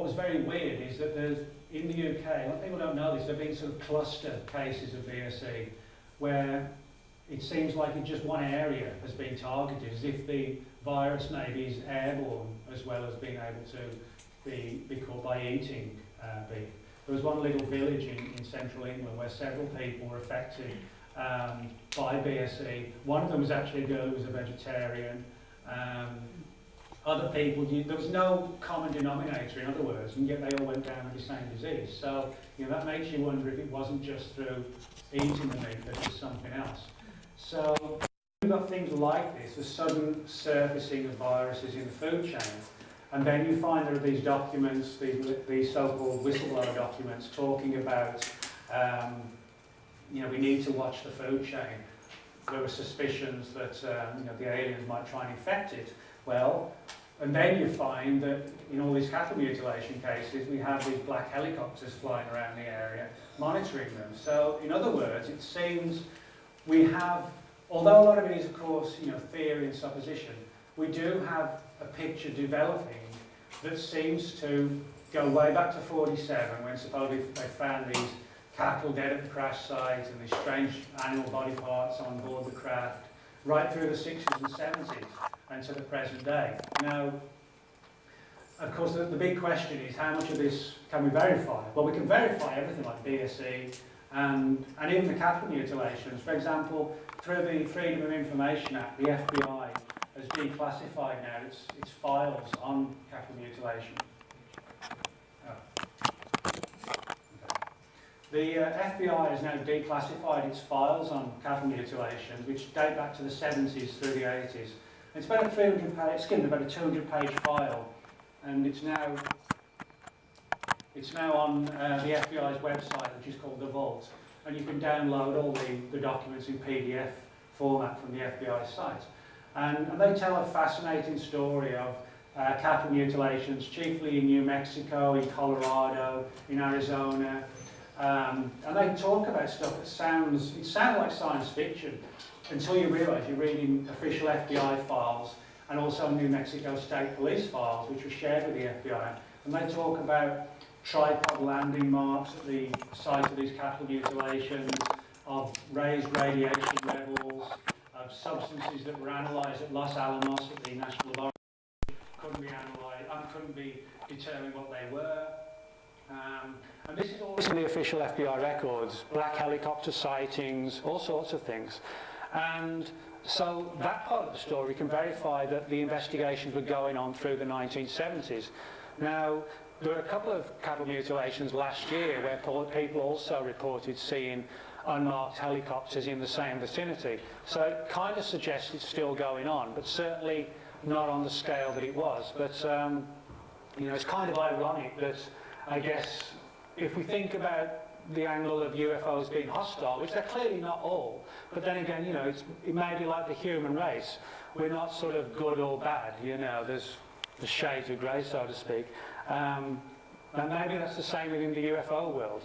what was very weird is that there's, in the UK, a lot of people don't know this, there have been sort of cluster cases of VSE where it seems like in just one area has been targeted, as if the virus maybe is airborne as well as being able to be caught by eating beef. There was one little village in central England where several people were affected by BSE. One of them was actually a girl who was a vegetarian. Other people, there was no common denominator, in other words, and yet they all went down with the same disease. So, that makes you wonder if it wasn't just through eating the meat, but just something else. So, you've got things like this, the sudden surfacing of viruses in the food chain, and then you find there are these documents, these so-called whistleblower documents, talking about, we need to watch the food chain. There were suspicions that, the aliens might try and infect it. Well, and then you find that in all these cattle mutilation cases, we have these black helicopters flying around the area, monitoring them. So, in other words, it seems we have, although a lot of it is, of course, theory and supposition, we do have a picture developing that seems to go way back to 47, when supposedly they found these cattle dead at the crash site and these strange animal body parts on board the craft, right through the 60s and 70s and to the present day. Now, of course, the big question is how much of this can we verify? Well, we can verify everything like BSE and even the cattle mutilations. For example, through the Freedom of Information Act, the FBI has declassified now its files on cattle mutilation. The FBI has now declassified its files on cattle mutilations, which date back to the 70s through the 80s. It's about a 200-page file, and it's now on the FBI's website, which is called The Vault, and you can download all the documents in PDF format from the FBI site. And they tell a fascinating story of cattle mutilations, chiefly in New Mexico, in Colorado, in Arizona. And they talk about stuff that sounds like science fiction until you realise you're reading official FBI files and also New Mexico State Police files, which were shared with the FBI. And they talk about tripod landing marks at the site of these cattle mutilations, of raised radiation levels, of substances that were analysed at Los Alamos at the National Laboratory, couldn't be determined what they were. And this is all in the official FBI records, black helicopter sightings, all sorts of things. And so that part of the story can verify that the investigations were going on through the 1970s. Now, there were a couple of cattle mutilations last year where people also reported seeing unmarked helicopters in the same vicinity. So it kind of suggests it's still going on, but certainly not on the scale that it was. But, it's kind of ironic that, I guess, if we think about the angle of UFOs being hostile, which they're clearly not all, but then again, it may be like the human race. We're not sort of good or bad, there's the shades of grey, so to speak. And maybe that's the same within the UFO world,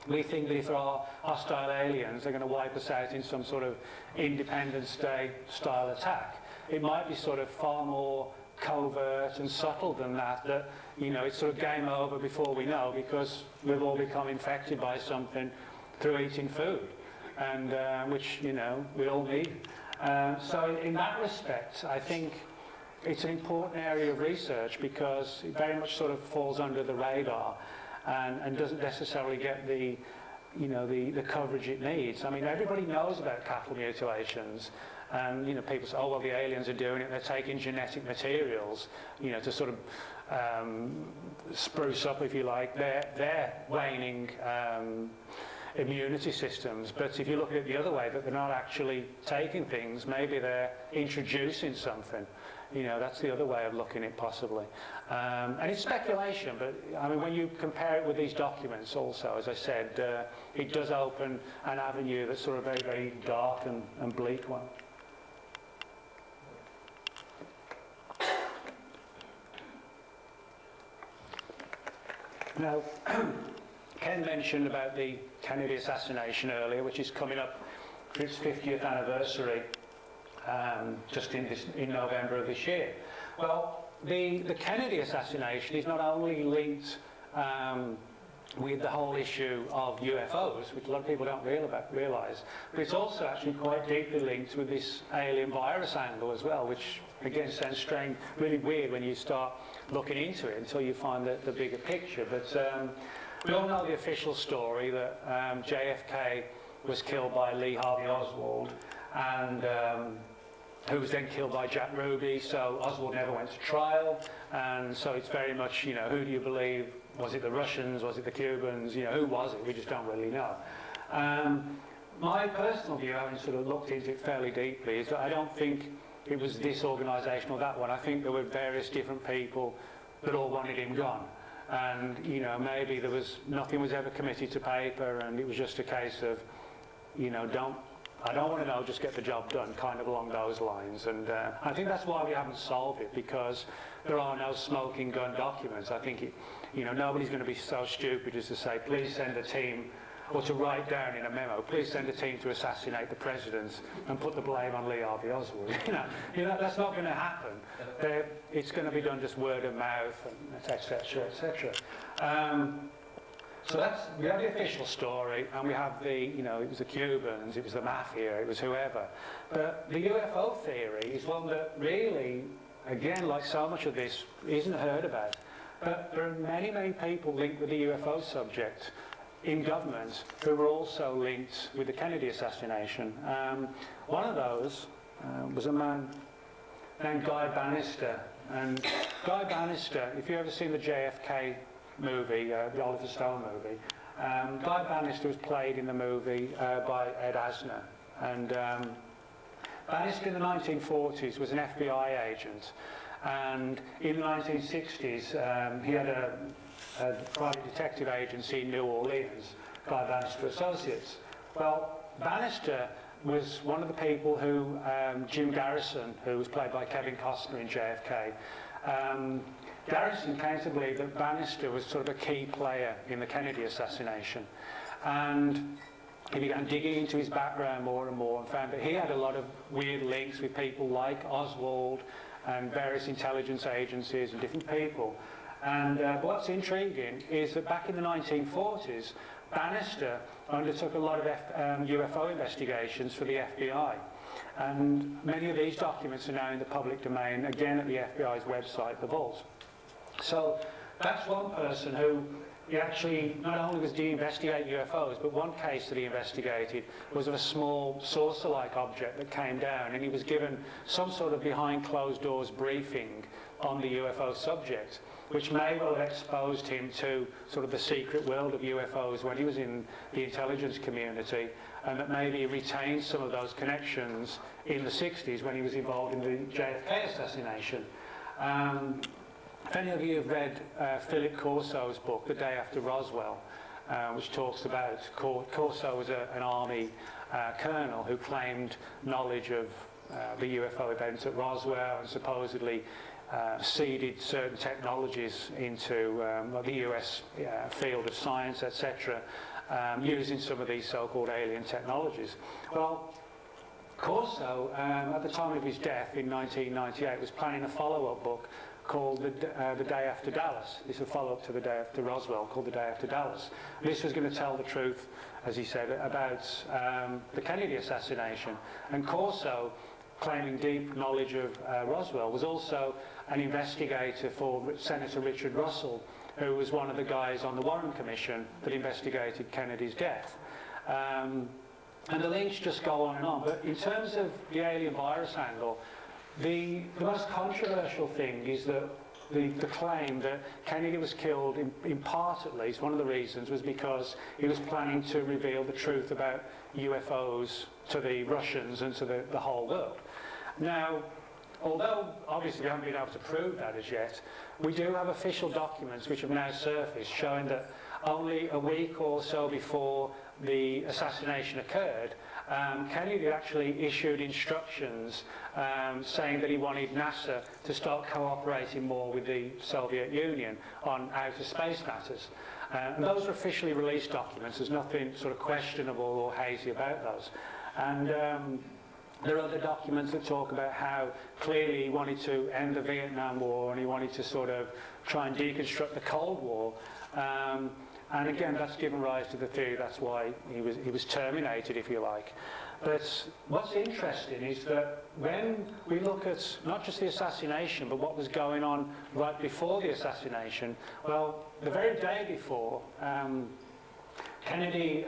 We think that if there are hostile aliens, they're going to wipe us out in some sort of Independence Day style attack. It might be sort of far more covert and subtle than that, it's sort of game over before we know, because we've all become infected by something through eating food, and which, we all need. So in that respect, I think it's an important area of research because it very much sort of falls under the radar and doesn't necessarily get the coverage it needs. I mean, everybody knows about cattle mutilations. And people say, oh well, the aliens are doing it. They're taking genetic materials, to sort of spruce up, if you like, their waning immunity systems. But if you look at it the other way, that they're not actually taking things, maybe they're introducing something. That's the other way of looking at it, possibly. And it's speculation, but I mean, when you compare it with these documents, also, as I said, it does open an avenue that's sort of very, very dark and bleak one. Now, Ken mentioned about the Kennedy assassination earlier, which is coming up for its 50th anniversary just in November of this year. Well, the Kennedy assassination is not only linked with the whole issue of UFOs, which a lot of people don't realise, but it's also actually quite deeply linked with this alien virus angle as well, which again sounds strange, really weird when you start looking into it until you find the bigger picture. But we all know the official story that JFK was killed by Lee Harvey Oswald, and who was then killed by Jack Ruby. So Oswald never went to trial, and so it's very much, you know, who do you believe? Was it the Russians? Was it the Cubans? You know, who was it? We just don't really know. My personal view, having sort of looked into it fairly deeply, is that I don't think it was this organisation or that one. I think there were various different people that all wanted him gone. And, you know, maybe nothing was ever committed to paper, and it was just a case of, you know, I don't want to know, just get the job done, kind of along those lines. And I think that's why we haven't solved it, because there are no smoking gun documents. I think, you know, nobody's going to be so stupid as to say, please send a team, or to write down in a memo, please send a team to assassinate the president and put the blame on Lee Harvey Oswald. You know, that's not going to happen. It's going to be done just word of mouth, and etc., etc. So we have the official story, and we have you know, it was the Cubans, it was the mafia, it was whoever. But the UFO theory is one that really, again, like so much of this, isn't heard about. But there are many, many people linked with the UFO subject in government who were also linked with the Kennedy assassination. One of those was a man named Guy Bannister. And Guy Bannister, if you've ever seen the JFK movie, the Oliver Stone movie, Guy Bannister was played in the movie by Ed Asner. And Bannister in the 1940s was an FBI agent, and in the 1960s he had a private detective agency in New Orleans, Guy Bannister Associates. Well, Bannister was one of the people who Jim Garrison, who was played by Kevin Costner in JFK, Garrison came to believe that Bannister was sort of a key player in the Kennedy assassination, and he began digging into his background more and more and found that he had a lot of weird links with people like Oswald and various intelligence agencies and different people. And what's intriguing is that back in the 1940s, Bannister undertook a lot of UFO investigations for the FBI. And many of these documents are now in the public domain, again at the FBI's website, The Vault. So that's one person who he actually not only was did he investigate UFOs, but one case that he investigated was of a small saucer-like object that came down, and he was given some sort of behind closed doors briefing on the UFO subject, which may well have exposed him to sort of the secret world of UFOs when he was in the intelligence community, and that maybe he retained some of those connections in the 60s when he was involved in the JFK assassination. If any of you have read Philip Corso's book, The Day After Roswell, which talks about Corso was an army colonel who claimed knowledge of the UFO events at Roswell and supposedly seeded certain technologies into the US field of science, etc., using some of these so-called alien technologies. Well, Corso, at the time of his death in 1998, was planning a follow-up book called The Day After Dallas. This is a follow-up to The Day After Roswell, called The Day After Dallas. This was going to tell the truth, as he said, about the Kennedy assassination. And Corso, claiming deep knowledge of Roswell, was also an investigator for Senator Richard Russell, who was one of the guys on the Warren Commission that investigated Kennedy's death. And the links just go on and on. But in terms of the alien virus angle, the most controversial thing is that the claim that Kennedy was killed, in part at least, one of the reasons was because he was planning to reveal the truth about UFOs to the Russians and to the whole world. Now, although obviously we haven't been able to prove that as yet, we do have official documents which have now surfaced showing that only a week or so before the assassination occurred, Kennedy actually issued instructions saying that he wanted NASA to start cooperating more with the Soviet Union on outer space matters. And those are officially released documents. There's nothing sort of questionable or hazy about those. And There are other documents that talk about how clearly he wanted to end the Vietnam War and he wanted to sort of try and deconstruct the Cold War. And again, that's given rise to the theory that's why he was terminated, if you like. But what's interesting is that when we look at not just the assassination, but what was going on right before the assassination, well, the very day before, Kennedy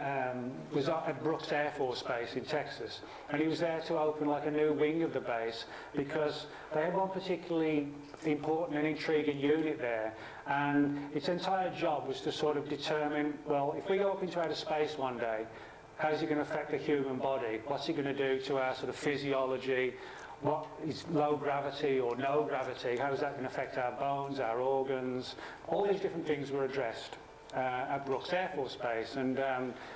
was at Brooks Air Force Base in Texas, and he was there to open like a new wing of the base because they had one particularly important and intriguing unit there, and its entire job was to sort of determine, well, if we go up into outer space one day, how is it going to affect the human body? What's it going to do to our sort of physiology? What is low gravity or no gravity? How is that going to affect our bones, our organs? All these different things were addressed at Brooks Air Force Base. And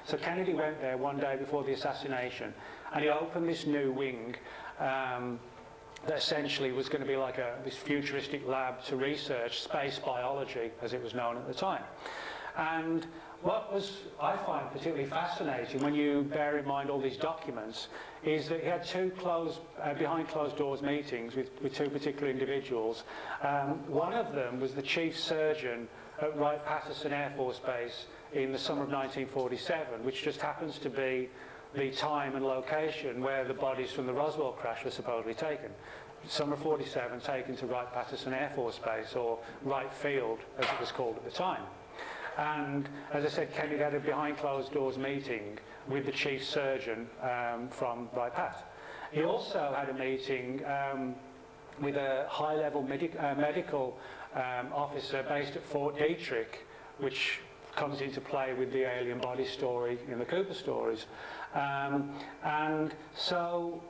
so Kennedy went there one day before the assassination, and he opened this new wing that essentially was going to be like this futuristic lab to research space biology, as it was known at the time. And what I find particularly fascinating when you bear in mind all these documents is that he had two behind closed doors meetings with two particular individuals. One of them was the chief surgeon at Wright-Patterson Air Force Base in the summer of 1947, which just happens to be the time and location where the bodies from the Roswell crash were supposedly taken. Summer 47, taken to Wright-Patterson Air Force Base, or Wright Field, as it was called at the time. And as I said, Kennedy had a behind closed doors meeting with the chief surgeon from Wright-Pat. He also had a meeting with a high-level medical officer based at Fort Detrick, which comes into play with the alien body story in the Cooper stories. And so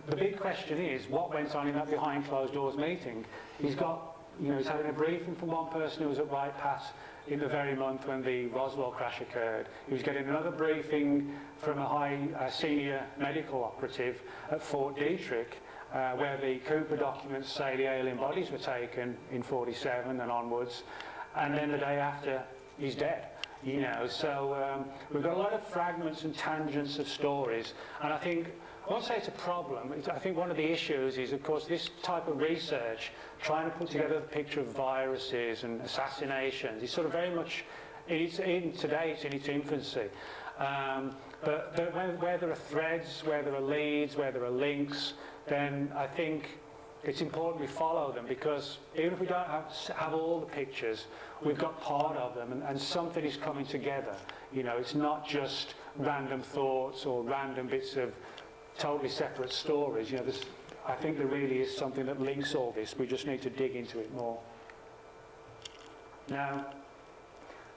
the big question is, what went on in that behind closed doors meeting? He's having a briefing from one person who was at Wright-Pat in the very month when the Roswell crash occurred. He was getting another briefing from a senior medical operative at Fort Detrick, where the Cooper documents say the alien bodies were taken in 47 and onwards, and then the day after he's dead. So we've got a lot of fragments and tangents of stories, and I won't say it's a problem. I think one of the issues is, of course, this type of research, trying to put together the picture of viruses and assassinations, is sort of very much, today it's in its infancy. But where there are threads, where there are leads, where there are links, then I think it's important we follow them, because even if we don't have all the pictures, we've got part of them, and something is coming together. It's not just random thoughts or random bits of totally separate stories. I think there really is something that links all this. We just need to dig into it more. Now,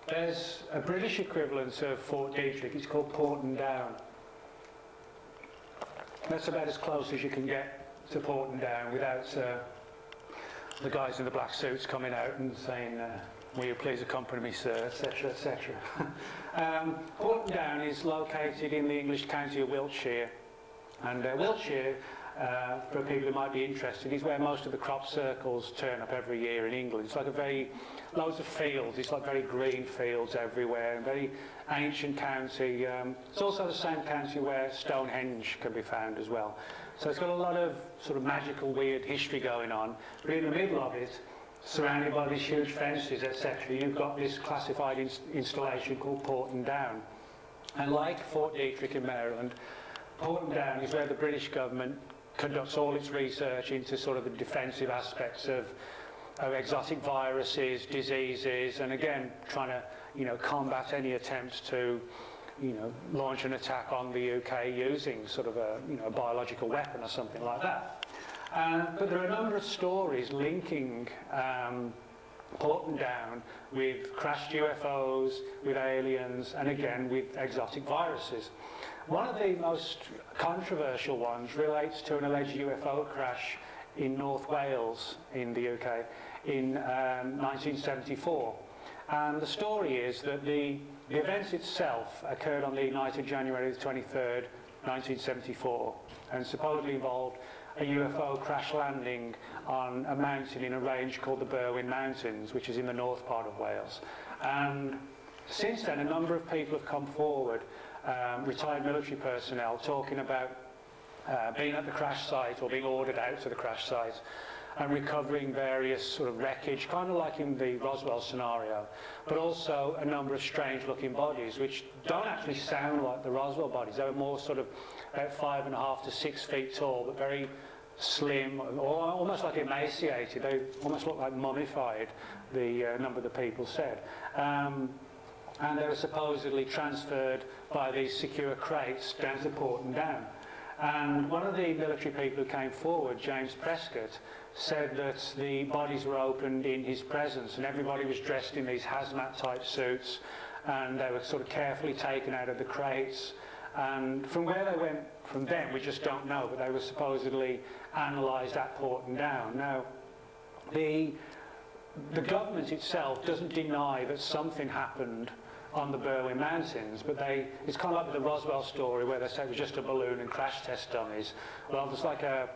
there's a British equivalent of Fort Detrick. It's called Porton Down. That's about as close as you can get to Porton Down without the guys in the black suits coming out and saying, will you please accompany me, sir, etc., etc. Porton Down is located in the English county of Wiltshire. And Wiltshire, for people who might be interested, is where most of the crop circles turn up every year in England. It's like loads of fields. It's like very green fields everywhere, and very ancient county. It's also the same county where Stonehenge can be found as well. So it's got a lot of sort of magical, weird history going on. But in the middle of it, surrounded by these huge fences, etc., you've got this classified installation called Porton Down. And like Fort Detrick in Maryland, Porton Down is where the British government conducts all its research into sort of the defensive aspects of exotic viruses, diseases, and again trying to combat any attempts to launch an attack on the UK using sort of a biological weapon or something like that. But there are a number of stories linking Porton Down with crashed UFOs, with aliens, and again with exotic viruses. One of the most controversial ones relates to an alleged UFO crash in North Wales in the UK in 1974. And the story is that the event itself occurred on the night of January the 23rd, 1974, and supposedly involved a UFO crash landing on a mountain in a range called the Berwyn Mountains, which is in the north part of Wales. And since then, a number of people have come forward, retired military personnel, talking about being at the crash site or being ordered out to the crash site and recovering various sort of wreckage, kind of like in the Roswell scenario, but also a number of strange-looking bodies which don't actually sound like the Roswell bodies. They were more sort of about 5.5 to 6 feet tall, but very slim, or almost like emaciated. They almost looked like mummified, the number of the people said. And they were supposedly transferred by these secure crates down to Porton Down. And one of the military people who came forward, James Prescott, said that the bodies were opened in his presence and everybody was dressed in these hazmat type suits and they were sort of carefully taken out of the crates. And from where they went from then, we just don't know, but they were supposedly analysed at Porton Down. Now, the government itself doesn't deny that something happened on the Berwyn Mountains, but it's kind of like the Roswell story where they say it was just a balloon and crash test dummies. Well, there's like a